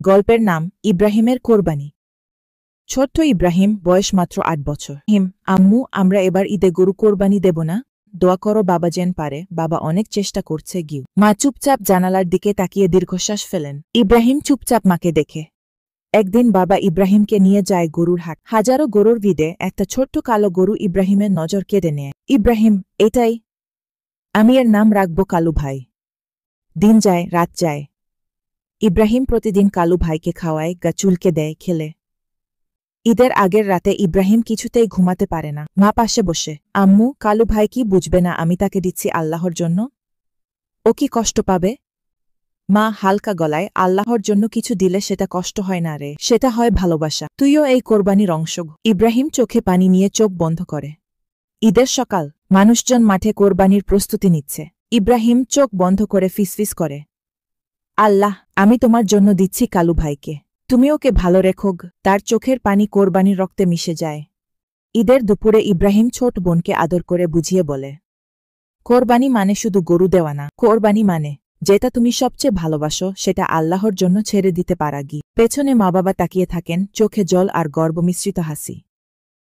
গল্পের নাম ইব্রাহিমের কোরবানি। ছোট্ট ইব্রাহিম, বয়স মাত্র ৮ বছর। আম্মু, আমরা এবার ঈদে গরু কোরবানি দেব না? দোয়া করো বাবা যেন পারে। বাবা অনেক চেষ্টা করছে। মা চুপচাপ জানালার দিকে তাকিয়ে দীর্ঘশ্বাস ফেলেন। ইব্রাহিম চুপচাপ মাকে দেখে। একদিন বাবা ইব্রাহিমকে নিয়ে যায় গরুর হাট। হাজারো গরুর ভিড়ে একটা ছোট্ট কালো গরু ইব্রাহিমের নজর কেড়ে নেয়। ইব্রাহিম, এটাই? আমি এর নাম রাখব কালু ভাই। দিন যায়, রাত যায়। ইব্রাহিম প্রতিদিন কালু ভাইকে খাওয়ায়, গা চুলকে দেয়, খেলে। ঈদের আগের রাতে ইব্রাহিম কিছুতেই ঘুমাতে পারে না। মা পাশে বসে, আম্মু, কালু ভাই কি বুঝবে না আমি তাকে দিচ্ছি আল্লাহর জন্য? ও কি কষ্ট পাবে? মা হালকা গলায়, আল্লাহর জন্য কিছু দিলে সেটা কষ্ট হয় না রে, সেটা হয় ভালোবাসা। তুইও এই কোরবানির অংশ। ইব্রাহিম চোখে পানি নিয়ে চোখ বন্ধ করে। ঈদের সকাল, মানুষজন মাঠে কোরবানির প্রস্তুতি নিচ্ছে। ইব্রাহিম চোখ বন্ধ করে ফিসফিস করে, আল্লাহ, আমি তোমার জন্য দিচ্ছি কালু ভাইকে, তুমি ওকে ভালো রেখো। তার চোখের পানি কোরবানির রক্তে মিশে যায়। ঈদের দুপুরে ইব্রাহিম ছোট বোনকে আদর করে বুঝিয়ে বলে, কোরবানি মানে শুধু গরু দেওয়া না, কোরবানি মানে যেটা তুমি সবচেয়ে ভালোবাসো সেটা আল্লাহর জন্য ছেড়ে দিতে পারা। পেছনে মা বাবা তাকিয়ে থাকেন, চোখে জল আর গর্ব মিশ্রিত হাসি।